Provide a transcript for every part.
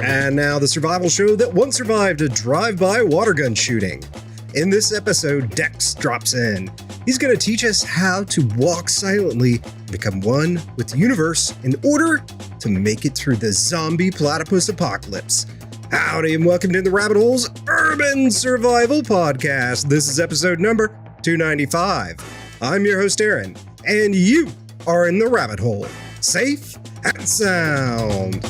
And now the survival show that once survived a drive-by water gun shooting. In this episode, Dex drops in. He's going to teach us how to walk silently and become one with the universe in order to make it through the zombie platypus apocalypse. Howdy and welcome to the Rabbit Hole's Urban Survival Podcast. This is episode number 295. I'm your host, Aaron, and you are in the Rabbit Hole, safe and sound.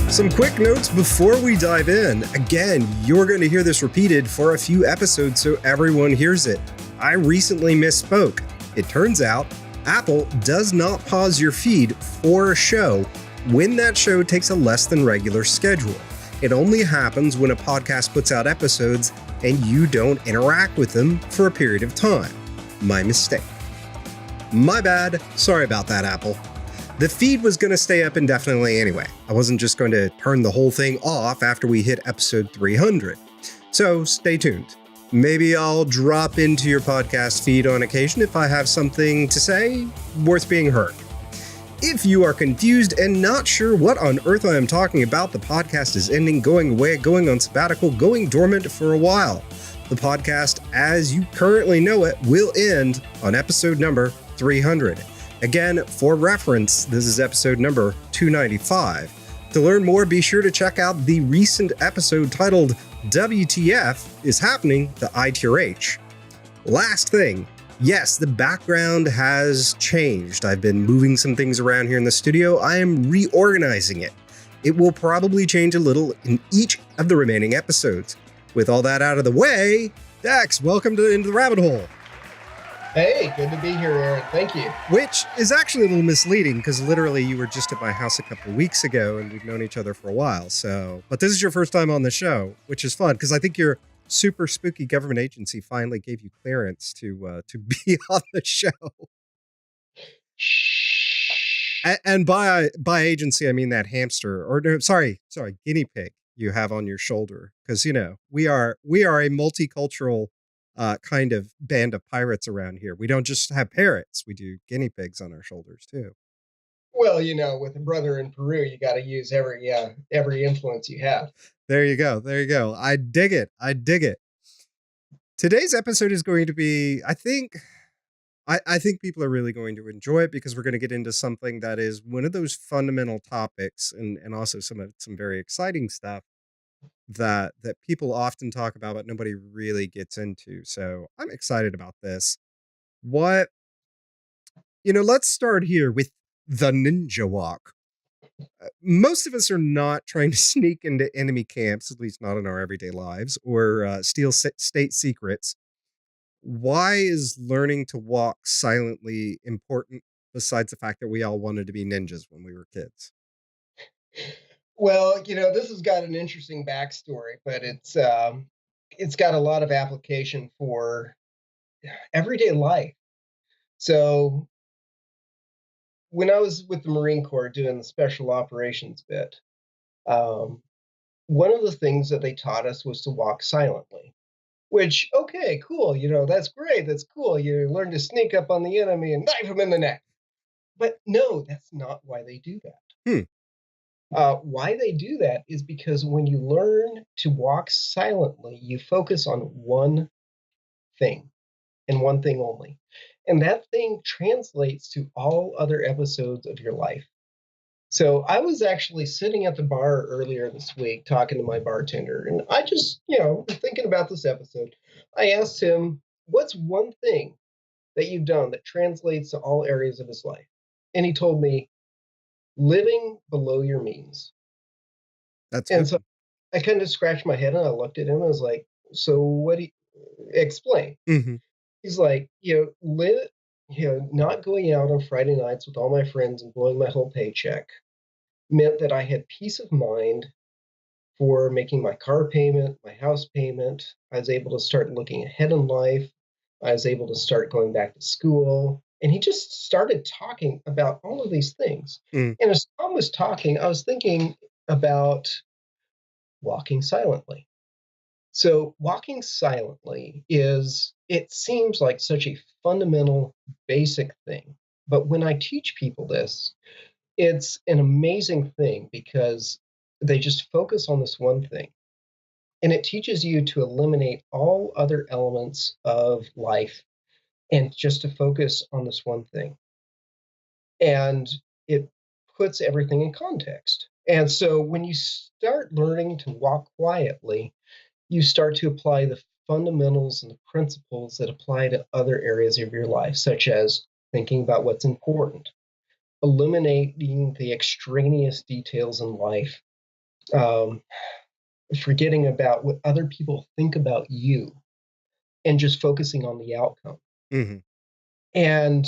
Some quick notes before we dive in. Again, you're going to hear this repeated for a few episodes so everyone hears it. I recently misspoke. It turns out Apple does not pause your feed for a show when that show takes a less than regular schedule. It only happens when a podcast puts out episodes and you don't interact with them for a period of time. My mistake. My bad. Sorry about that, Apple. The feed was going to stay up indefinitely anyway. I wasn't just going to turn the whole thing off after we hit episode 300. So stay tuned. Maybe I'll drop into your podcast feed on occasion if I have something to say worth being heard. If you are confused and not sure what on earth I am talking about, the podcast is ending, going away, going on sabbatical, going dormant for a while. The podcast, as you currently know it, will end on episode number 300. Again, for reference, this is episode number 295. To learn more, be sure to check out the recent episode titled WTF is Happening to ITRH. Last thing, yes, the background has changed. I've been moving some things around here in the studio. I am reorganizing it. It will probably change a little in each of the remaining episodes. With all that out of the way, Dex, welcome to Into the Rabbit Hole. Hey, good to be here, Aaron. Thank you. Which is actually a little misleading because literally you were just at my house a couple of weeks ago and we've known each other for a while. But this is your first time on the show, which is fun because I think your super spooky government agency finally gave you clearance to be on the show. And by agency, I mean that hamster or no, sorry, guinea pig you have on your shoulder because we are a multicultural kind of band of pirates around here. We don't just have parrots. We do guinea pigs on our shoulders too. Well, with a brother in Peru, you got to use every influence you have. There you go. I dig it. Today's episode is going to be, I think people are really going to enjoy it because we're going to get into something that is one of those fundamental topics and also some very exciting stuff that people often talk about, but nobody really gets into. So I'm excited about this. Let's start here with the ninja walk. Most of us are not trying to sneak into enemy camps, at least not in our everyday lives, or steal state secrets. Why is learning to walk silently important besides the fact that we all wanted to be ninjas when we were kids? Well, this has got an interesting backstory, but it's got a lot of application for everyday life. So when I was with the Marine Corps doing the special operations bit, one of the things that they taught us was to walk silently, which, okay, cool. That's great. That's cool. You learn to sneak up on the enemy and knife him in the neck. But no, that's not why they do that. Why they do that is because when you learn to walk silently, you focus on one thing and one thing only. And that thing translates to all other episodes of your life. So I was actually sitting at the bar earlier this week talking to my bartender, and I just, thinking about this episode, I asked him, what's one thing that you've done that translates to all areas of his life? And he told me, living below your means. That's and good. So I kind of scratched my head and I looked at him and I was like, so what do you explain? Mm-hmm. He's like, not going out on Friday nights with all my friends and blowing my whole paycheck meant that I had peace of mind for making my car payment, my house payment. I was able to start looking ahead in life. I was able to start going back to school. And he just started talking about all of these things. And as Tom was talking, I was thinking about walking silently. So walking silently it seems like such a fundamental, basic thing. But when I teach people this, it's an amazing thing because they just focus on this one thing. And it teaches you to eliminate all other elements of life and just to focus on this one thing. And it puts everything in context. And so when you start learning to walk quietly, you start to apply the fundamentals and the principles that apply to other areas of your life, such as thinking about what's important, eliminating the extraneous details in life, um, forgetting about what other people think about you, and just focusing on the outcome. Mhm. And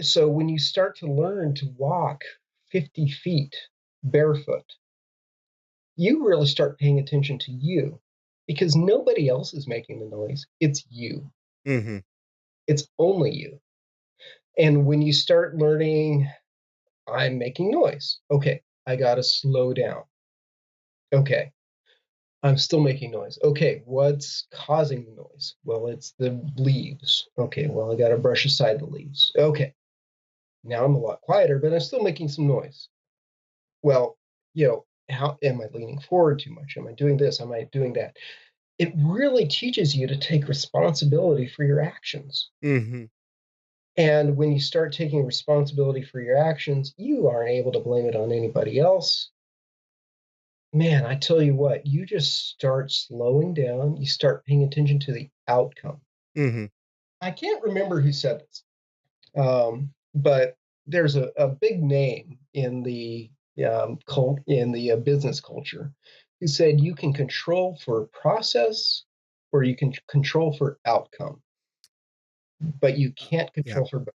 so when you start to learn to walk 50 feet barefoot, you really start paying attention to you because nobody else is making the noise. It's you. Mhm. It's only you. And when you start learning, I'm making noise. Okay, I got to slow down. Okay, I'm still making noise. Okay, what's causing the noise? Well, it's the leaves. Okay, well, I got to brush aside the leaves. Okay, now I'm a lot quieter, but I'm still making some noise. Well, how am I leaning forward too much? Am I doing this? Am I doing that? It really teaches you to take responsibility for your actions. Mhm. And when you start taking responsibility for your actions, you aren't able to blame it on anybody else. Man, I tell you what, you just start slowing down, you start paying attention to the outcome. Mhm. I can't remember who said this, but there's a big name in the business culture who said you can control for process or you can control for outcome, but you can't Yeah. control for both.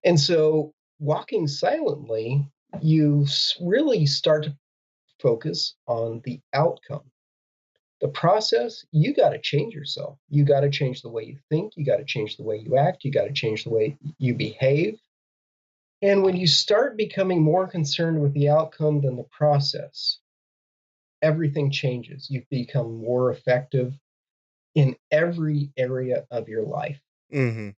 And so, walking silently, you really start to focus on the outcome. The process, you got to change yourself. You got to change the way you think. You got to change the way you act. You got to change the way you behave. And when you start becoming more concerned with the outcome than the process, everything changes. You become more effective in every area of your life. Mhm.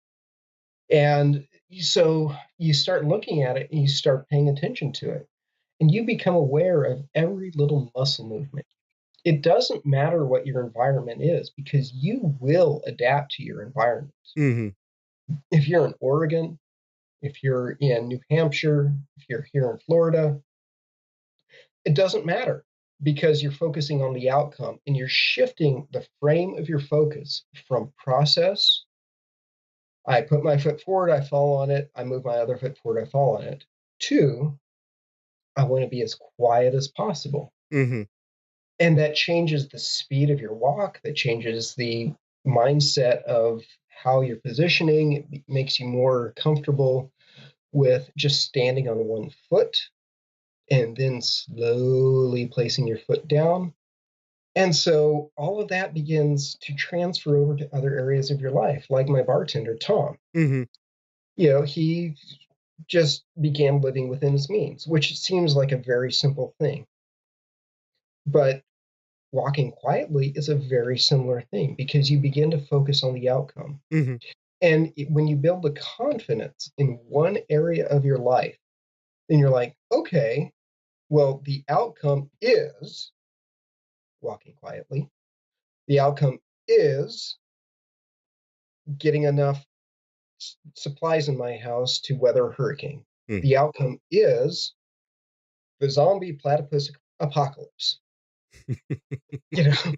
And so you start looking at it and you start paying attention to it. And you become aware of every little muscle movement. It doesn't matter what your environment is because you will adapt to your environment. Mhm. If you're in Oregon, if you're in New Hampshire, if you're here in Florida, it doesn't matter because you're focusing on the outcome and you're shifting the frame of your focus from process. I put my foot forward, I fall on it, I move my other foot forward, I fall on it, to I want to be as quiet as possible. Mhm. And that changes the speed of your walk, that changes the mindset of how you're positioning. It makes you more comfortable with just standing on one foot and then slowly placing your foot down. And so all of that begins to transfer over to other areas of your life, like my bartender, Tom. Mhm. He just began living within his means, which seems like a very simple thing. But walking quietly is a very similar thing because you begin to focus on the outcome. Mhm. And when you build the confidence in one area of your life, then you're like, okay, well, the outcome is walking quietly. The outcome is getting enough supplies in my house to weather a hurricane. Mhm. The outcome is the zombie platypus apocalypse. You know,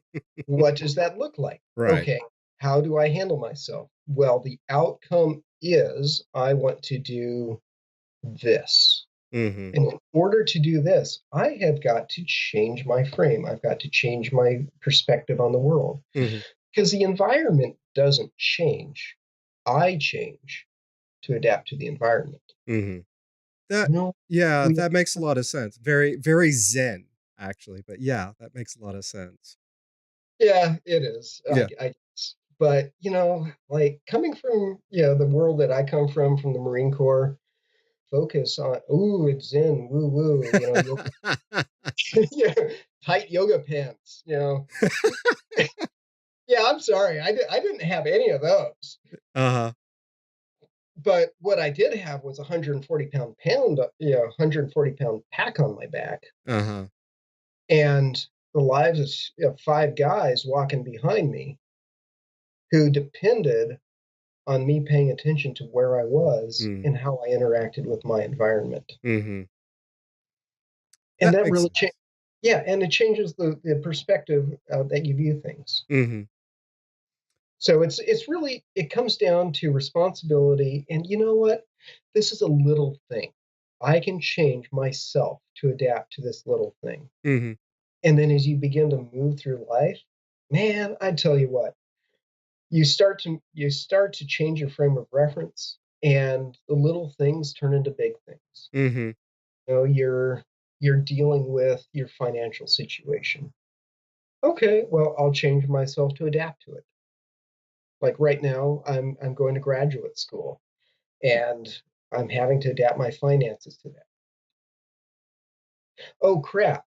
what does that look like? Right. Okay, how do I handle myself? Well, the outcome is I want to do this. Mhm. And in order to do this, I have got to change my frame. I've got to change my perspective on the world Mhm. because the environment doesn't change. I change to adapt to the environment. Mhm. That You know, yeah, we that makes a lot of sense. Very, very zen, actually, but yeah, that makes a lot of sense. Yeah, it is. Yeah. I guess. But, like coming from, the world that I come from the Marine Corps, focus on, ooh, it's Zen, woo woo, yoga, yeah, tight yoga pants. Yeah, I'm sorry. I didn't have any of those. Uh-huh. But what I did have was a 140 pound pack on my back, Uh-huh. and the lives of five guys walking behind me who depended on me paying attention to where I was Mm. and how I interacted with my environment. Mhm. And That that makes really sense. yeah, and it changes the perspective that you view things. Mhm. So it's really it comes down to responsibility. And you know what? This is a little thing. I can change myself to adapt to this little thing. Mhm. And then as you begin to move through life, man, I tell you what, you start to change your frame of reference, and the little things turn into big things. Mhm. You're dealing with your financial situation. Okay, well, I'll change myself to adapt to it. Like right now, I'm going to graduate school, and I'm having to adapt my finances to that. Oh crap.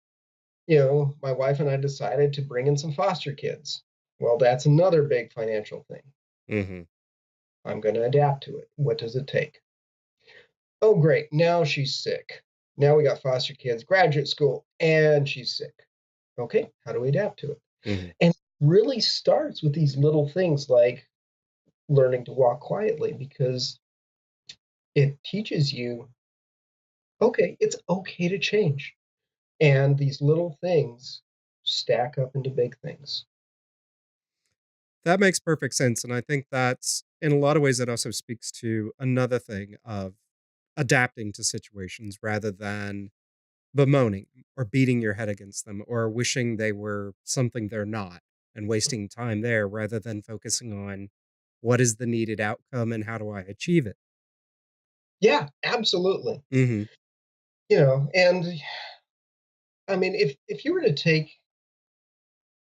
My wife and I decided to bring in some foster kids. Well, that's another big financial thing. Mhm. I'm going to adapt to it. What does it take? Oh, great. Now she's sick. Now we got foster kids, graduate school, and she's sick. Okay, how do we adapt to it? Mhm. And really starts with these little things like learning to walk quietly, because it teaches you, okay, it's okay to change. And these little things stack up into big things. That makes perfect sense, and I think that's in a lot of ways, that also speaks to another thing of adapting to situations rather than bemoaning or beating your head against them or wishing they were something they're not and wasting time there rather than focusing on what is the needed outcome and how do I achieve it. Yeah, absolutely. Mhm. And I mean, if you were to take,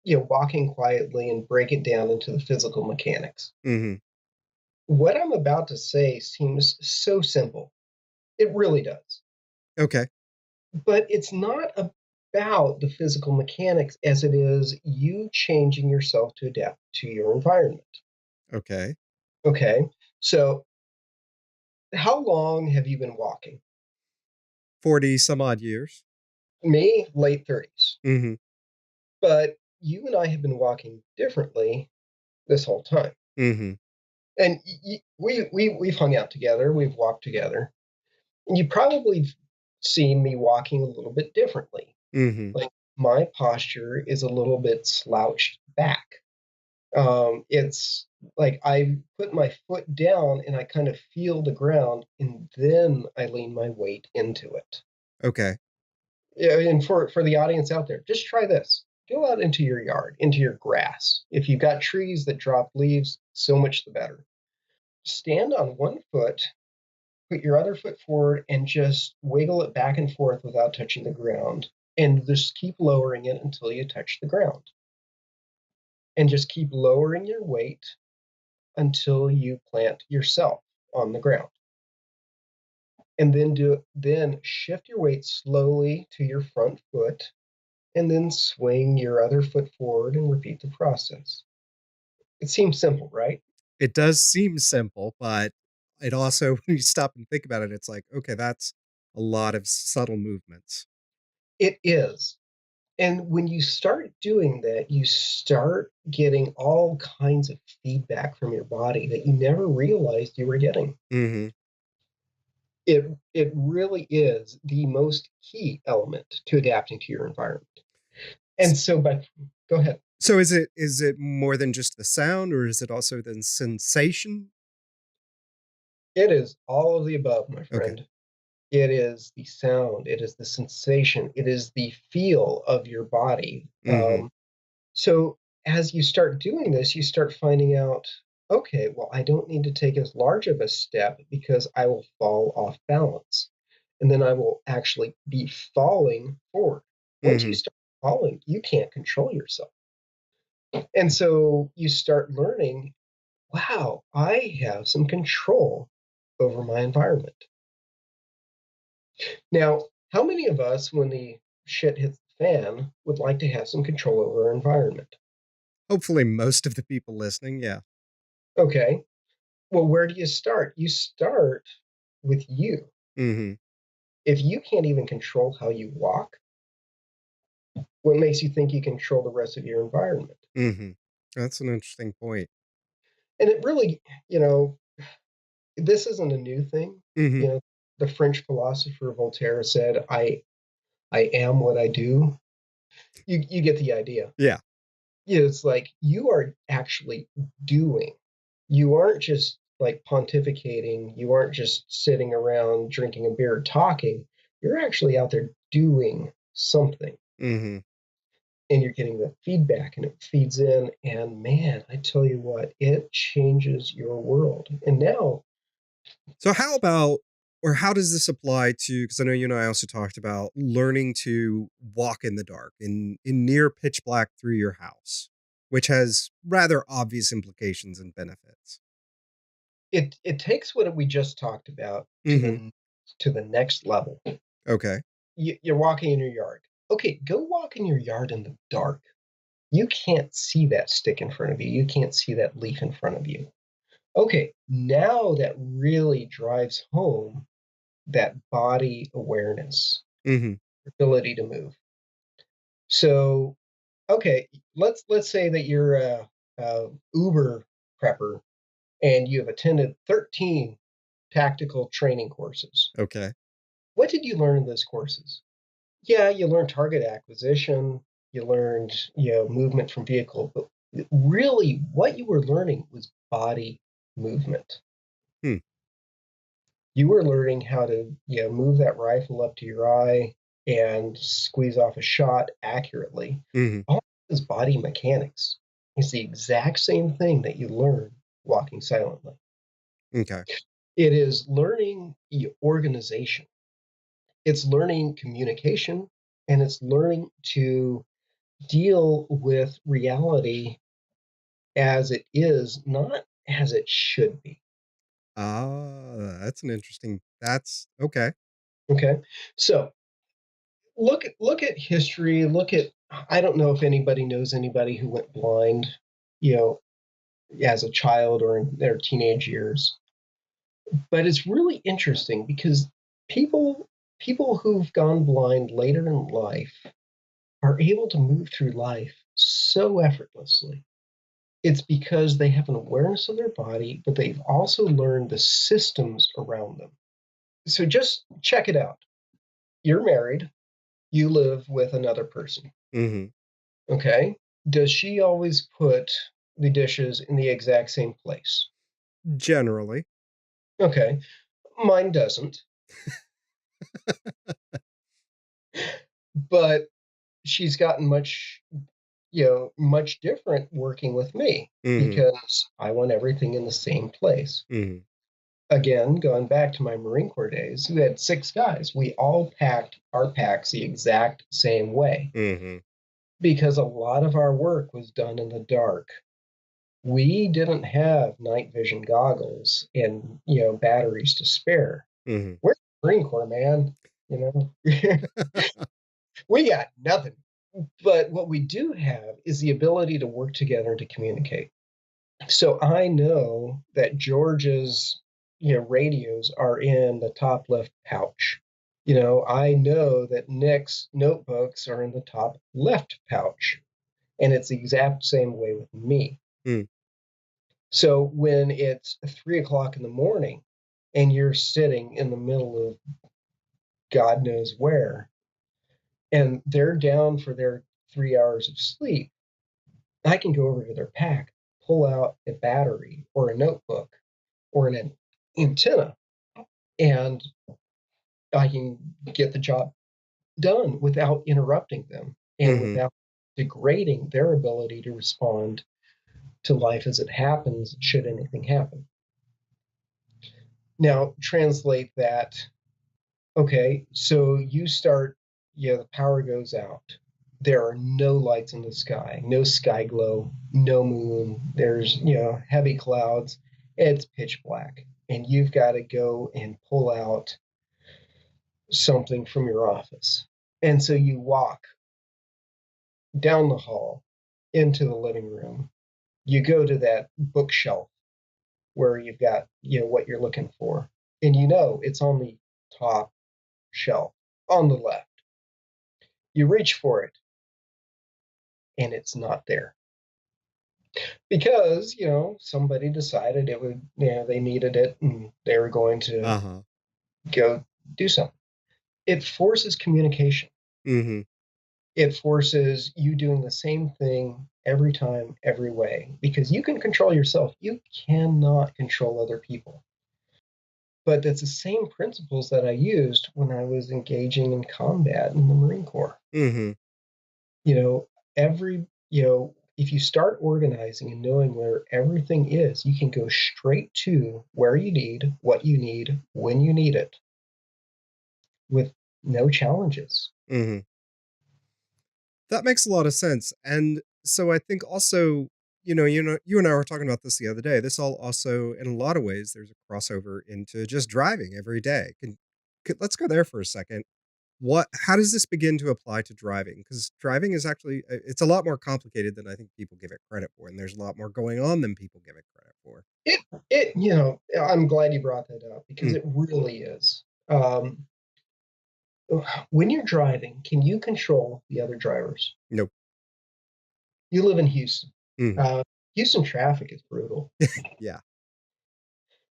walking quietly and break it down into the physical mechanics, Mhm. what I'm about to say seems so simple. It really does. Okay. But it's not about the physical mechanics as it is you changing yourself to adapt to your environment. Okay. Okay. So, how long have you been walking? 40 some odd years. Me, late 30s. Mhm. But you and I have been walking differently this whole time. Mhm. And we've hung out together, we've walked together. And you probably seen me walking a little bit differently. Mhm. Like my posture is a little bit slouched back. It's like I put my foot down and I kind of feel the ground, and then I lean my weight into it. Okay. Yeah, and for the audience out there, just try this. Go out into your yard, into your grass. If you've got trees that drop leaves, so much the better. Stand on one foot, put your other foot forward, and just wiggle it back and forth without touching the ground. And just keep lowering it until you touch the ground. And just keep lowering your weight until you plant yourself on the ground. And then shift your weight slowly to your front foot, and then swing your other foot forward and repeat the process. It seems simple, right? It does seem simple, but it also when you stop and think about it, it's like, okay, that's a lot of subtle movements. It is. And when you start doing that, you start getting all kinds of feedback from your body that you never realized you were getting. Mhm. It really is the most key element to adapting to your environment. And so, but go ahead. So is it more than just the sound, or is it also the sensation? It is all of the above, my Okay. friend. It is the sound, it is the sensation, it is the feel of your body. Mhm. So as you start doing this, you start finding out, okay, well, I don't need to take as large of a step because I will fall off balance. And then I will actually be falling forward. Once you Mhm. start falling, you can't control yourself. And so you start learning, wow, I have some control over my environment. Now, how many of us, when the shit hits the fan, would like to have some control over our environment? Hopefully most of the people listening, yeah. Okay. Well, where do you start? You start with you. Mm-hmm. If you can't even control how you walk, what makes you think you control the rest of your environment? Mm-hmm. That's an interesting point. And it really, you know, this isn't a new thing. Mm-hmm. You know, the French philosopher Voltaire said, I am what I do. You get the idea. Yeah. It's like you are actually doing. You aren't just like pontificating. You aren't just sitting around drinking a beer talking. You're actually out there doing something, Mm-hmm. and you're getting the feedback and it feeds in. And man, I tell you what, it changes your world. And now, So how about, or how does this apply to, because I know you and I also talked about learning to walk in the dark in near pitch black through your house, which has rather obvious implications and benefits. it takes what we just talked about Mm-hmm. to the next level. Okay. You're walking in your yard. Okay, go walk in your yard in the dark. You can't see that stick in front of you. You can't see that leaf in front of you. Okay, now that really drives home that body awareness, Mm-hmm. ability to move. So, okay, let's say that you're a Uber prepper and you have attended 13 tactical training courses. Okay. What did you learn in those courses? Yeah, you learned target acquisition, you learned, movement from vehicle, but really what you were learning was body movement. Hmm. You were learning how to, move that rifle up to your eye and squeeze off a shot accurately. Mm-hmm. All is body mechanics. It's the exact same thing that you learn walking silently. Okay. It is learning organization. It's learning communication, and it's learning to deal with reality as it is, not as it should be. Ah, that's an interesting. That's okay. Okay. So look at history, look at I don't know if anybody knows anybody who went blind, you know, as a child or in their teenage years. But it's really interesting because people people who've gone blind later in life are able to move through life so effortlessly. It's because they have an awareness of their body, but they've also learned the systems around them. So just check it out. You're married, you live with another person. Mm-hmm. Okay. Does she always put the dishes in the exact same place? Generally. Okay. Mine doesn't, but she's gotten much different working with me Mm-hmm. because I want everything in the same place. Mm-hmm. Again, going back to my Marine Corps days, we had 6 guys. We all packed our packs the exact same way Mm-hmm. because a lot of our work was done in the dark. We didn't have night vision goggles and, batteries to spare. Mm-hmm. We're the Marine Corps, man. You know, we got nothing. But what we do have is the ability to work together and to communicate. So I know that George's, radios are in the top left pouch. I know that Nick's notebooks are in the top left pouch, and it's the exact same way with me. Mm. So when it's 3 o'clock in the morning and you're sitting in the middle of God knows where, and they're down for their 3 hours of sleep, I can go over to their pack, pull out a battery or a notebook or an antenna, and I can get the job done without interrupting them and Mm-hmm. without degrading their ability to respond to life as it happens, should anything happen. Now, translate that. Okay, so you start, the power goes out. There are no lights in the sky, no sky glow, no moon. There's, heavy clouds. It's pitch black. And you've got to go and pull out something from your office. And so you walk down the hall into the living room. You go to that bookshelf where you've got, what you're looking for. And it's on the top shelf on the left. You reach for it and it's not there because, somebody decided it would, they needed it and they were going to Uh-huh. go do something. It forces communication. Mhm. It forces you doing the same thing every time, every way, because you can control yourself. You cannot control other people. But that's the same principles that I used when I was engaging in combat in the Marine Corps. Mhm. You know, if you start organizing and knowing where everything is, you can go straight to where you need, what you need, when you need it with no challenges. Mhm. That makes a lot of sense. And so I think also, you and I were talking about this the other day. This all also, in a lot of ways, there's a crossover into just driving every day. Let's go there for a second. How does this begin to apply to driving? Because driving is actually, it's a lot more complicated than I think people give it credit for. And there's a lot more going on than people give it credit for. It I'm glad you brought that up because Mm, it really is. Um, when you're driving, can you control the other drivers? nope. You live in Houston. Mhm. Uh, Houston traffic is brutal. Yeah.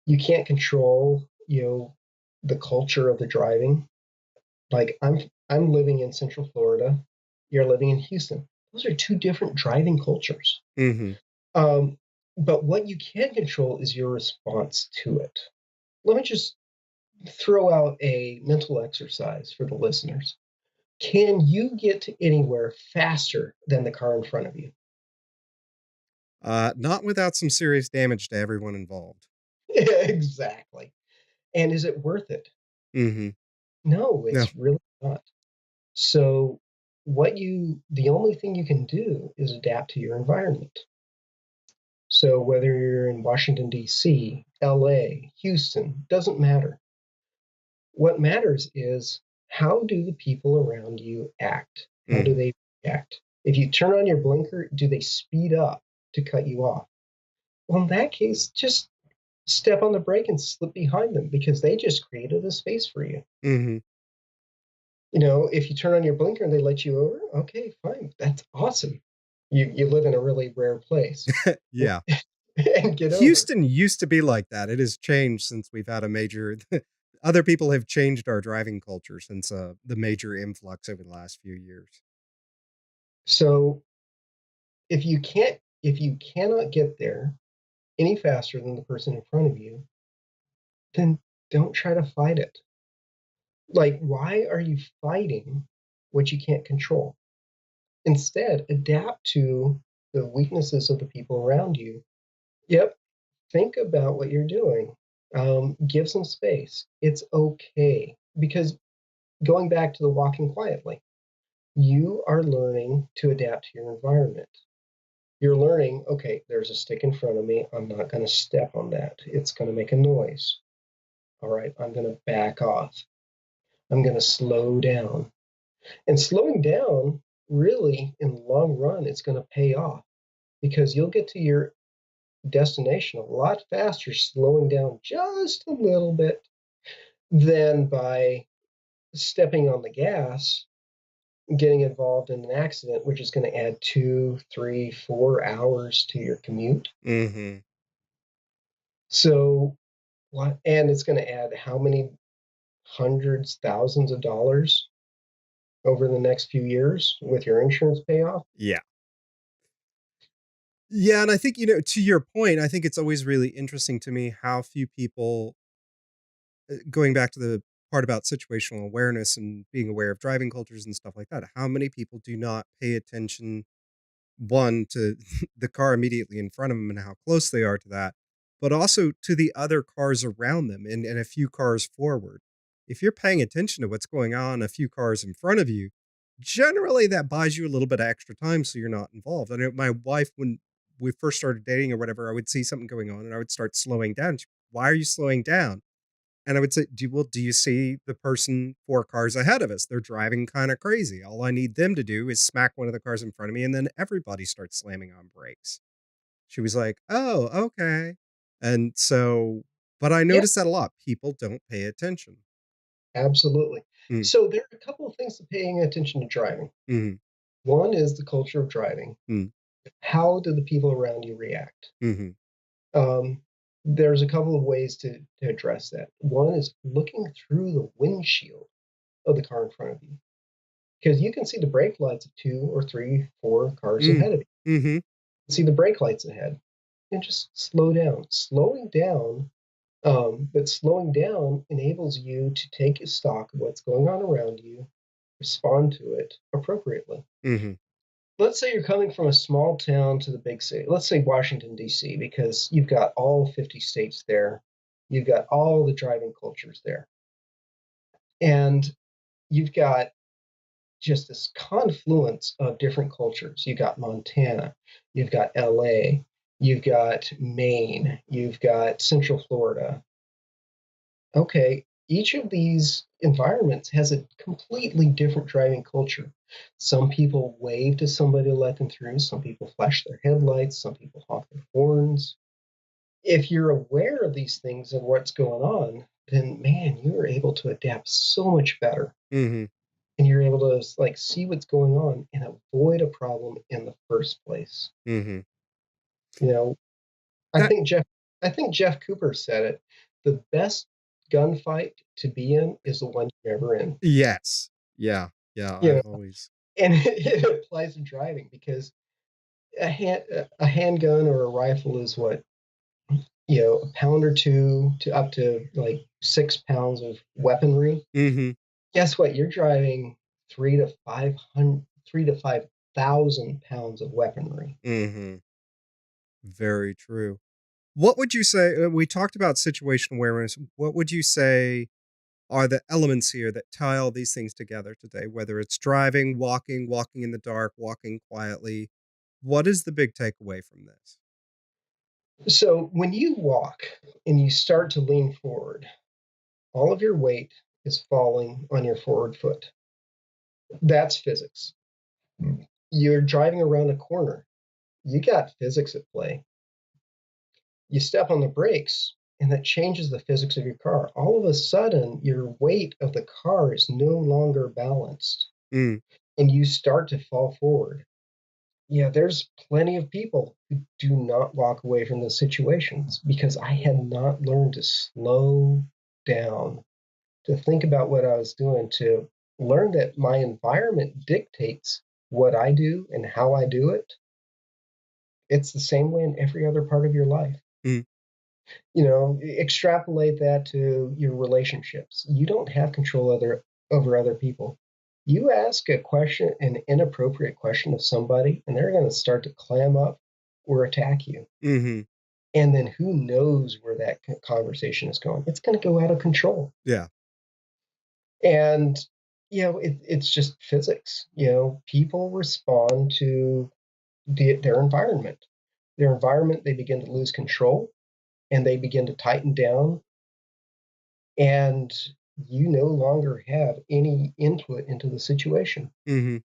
You can't control, the culture of the driving. Like I'm living in Central Florida. You're living in Houston. Those are two different driving cultures. Hmm. Um, but what you can control is your response to it. Let me just throw out a mental exercise for the listeners. Can you get to anywhere faster than the car in front of you? Not without some serious damage to everyone involved. Exactly. And is it worth it? Hmm. No, No. it's really not. So, the only thing you can do is adapt to your environment. So, whether you're in Washington, D.C., LA, Houston, doesn't matter. What matters is how do the people around you act? How do Hmm. they react? If you turn on your blinker, do they speed up to cut you off? Well, in that case, just step on the brake and slip behind them because they just created a space for you. Hmm. If you turn on your blinker and they let you over, okay, fine. That's awesome. You live in a really rare place. Yeah. And get over. Houston used to be like that. It has changed since we've had a major other people have changed our driving culture since, the major influx over the last few years. So if you cannot get there any faster than the person in front of you, then don't try to fight it. Like, why are you fighting what you can't control? Instead, adapt to the weaknesses of the people around you. Yep, think about what you're doing. Give some space. It's okay. Because going back to the walking quietly, you are learning to adapt to your environment. You're learning, okay, there's a stick in front of me. I'm not going to step on that. It's going to make a noise. All right, I'm going to back off. I'm going to slow down. And slowing down, really, in the long run, it's going to pay off because you'll get to your destination a lot faster slowing down just a little bit than by stepping on the gas, getting involved in an accident, which is going to add 2, 3, 4 hours to your commute. Mhm. So, what? And it's going to add how many hundreds, thousands of dollars over the next few years with your insurance payoff? Yeah. Yeah, and I think, to your point, I think it's always really interesting to me how few people, going back to the part about situational awareness and being aware of driving cultures and stuff like that, how many people do not pay attention, one, to the car immediately in front of them and how close they are to that, but also to the other cars around them and a few cars forward. If you're paying attention to what's going on a few cars in front of you, generally that buys you a little bit of extra time so you're not involved. I know my wife, when we first started dating or whatever, I would see something going on and I would start slowing down. Why are you slowing down? And I would say, do you see the person 4 cars ahead of us? They're driving kind of crazy. All I need them to do is smack one of the cars in front of me, and then everybody starts slamming on brakes. She was like, "Oh, okay." And so, but I Yeah, notice that a lot. People don't pay attention. absolutely. Mm, So there are a couple of things to paying attention to driving. mm, One is the culture of driving. mm, How do the people around you react? mm-hmm, Um, there's a couple of ways to address that. One is looking through the windshield of the car in front of you, because you can see the brake lights of two or three, four cars mm, ahead of you. mm-hmm, See the brake lights ahead, and just slow down. But slowing down enables you to take a stock of what's going on around you, respond to it appropriately. mm-hmm, Let's say you're coming from a small town to the big city. Let's say Washington, D.C., because you've got all 50 states there. You've got all the driving cultures there. And you've got just this confluence of different cultures. You've got Montana, you've got LA, you've got Maine, you've got Central Florida. Okay, each of these environments has a completely different driving culture. Some people wave to somebody to let them through, some people flash their headlights, some people honk their horns. If you're aware of these things and what's going on, then man, you are able to adapt so much better, mm-hmm. and you're able to like see what's going on and avoid a problem in the first place. Mm-hmm. You know, I That think Jeff I think Jeff Cooper said it. The best gunfight to be in is the one you're never in. yes, yeah, yeah. You know, I've always and it applies to driving because a handgun or a rifle is what, a pound or two to up to like 6 pounds of weaponry. mm-hmm, Guess what? You're driving 3 to 5,000 pounds of weaponry. mm-hmm. Very true. What would you say? We talked about situation awareness. What would you say are the elements here that tie all these things together today? Whether it's driving, walking in the dark, walking quietly. What is the big takeaway from this? So when you walk and you start to lean forward, all of your weight is falling on your forward foot. That's physics. You're driving around a corner, you got physics at play. You step on the brakes, and that changes the physics of your car. All of a sudden, your weight of the car is no longer balanced, Mm, and you start to fall forward. Yeah, there's plenty of people who do not walk away from those situations because I had not learned to slow down, to think about what I was doing, to learn that my environment dictates what I do and how I do it. It's the same way in every other part of your life. mm, Extrapolate that to your relationships. You don't have control over other people. You ask a question, an inappropriate question of somebody, and they're going to start to clam up or attack you. mm-hmm. And then who knows where that conversation is going? It's going to go out of control. Yeah. And it's just physics. People respond to their environment. Their environment, they begin to lose control and they begin to tighten down, and you no longer have any input into the situation. Mm-hmm.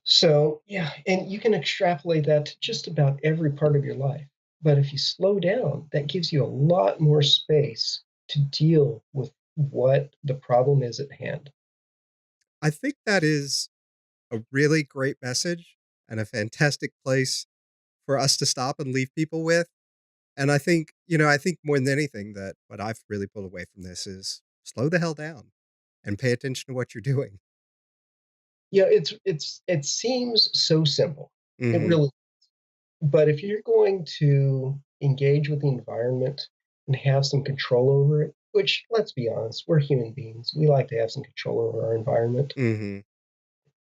So, yeah, and you can extrapolate that to just about every part of your life. But if you slow down, that gives you a lot more space to deal with what the problem is at hand. I think that is a really great message and a fantastic place for us to stop and leave people with. And I think more than anything that what I've really pulled away from this is slow the hell down and pay attention to what you're doing. Yeah, it seems so simple. It Mhm. really, but if you're going to engage with the environment and have some control over it, which let's be honest, we're human beings. We like to have some control over our environment. Mhm.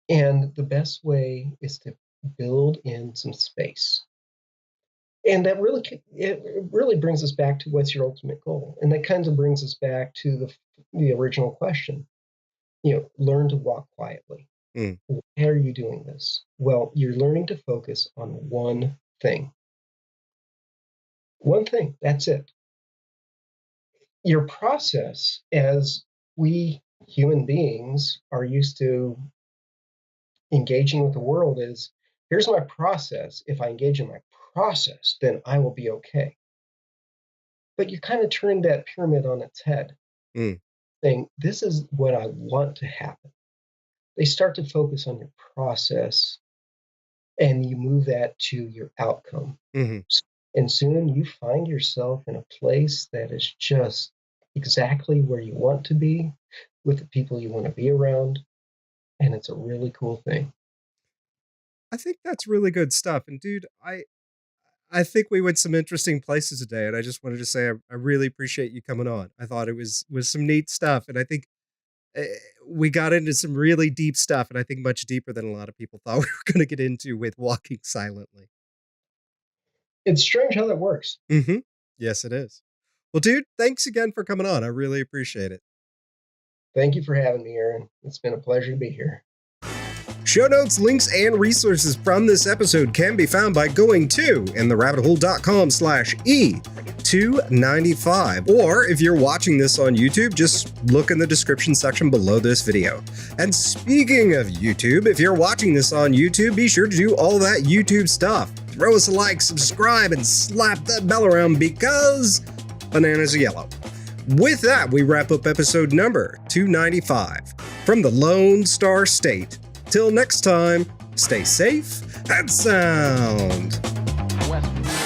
And the best way is to build in some space. And it really brings us back to what's your ultimate goal. And that kind of brings us back to the original question. Learn to walk quietly. Mm. Why are you doing this? Well, you're learning to focus on one thing. One thing, that's it. Your process, as we human beings are used to engaging with the world, is here's my process. If I engage in my process, then I will be okay. but you kind of turned that pyramid on its head, Mm, saying, this is what I want to happen. They start to focus on your process and you move that to your outcome. mhm. And soon you find yourself in a place that is just exactly where you want to be with the people you want to be around. And it's a really cool thing. I think that's really good stuff. And dude, I think we went some interesting places today, and I just wanted to say I really appreciate you coming on. I thought it was some neat stuff, and I think uh, we got into some really deep stuff, and I think much deeper than a lot of people thought we were going to get into with walking silently. It's strange how that works. Mm-hmm. Yes, it is. Well, dude, thanks again for coming on. I really appreciate it. Thank you for having me, Aaron. It's been a pleasure to be here. Show notes, links, and resources from this episode can be found by going to intherabbithole.com/E295. Or if you're watching this on YouTube, just look in the description section below this video. And speaking of YouTube, if you're watching this on YouTube, be sure to do all that YouTube stuff. Throw us a like, subscribe, and slap that bell around because bananas are yellow. With that, we wrap up episode number 295 from the Lone Star State. Till next time, stay safe and sound. West.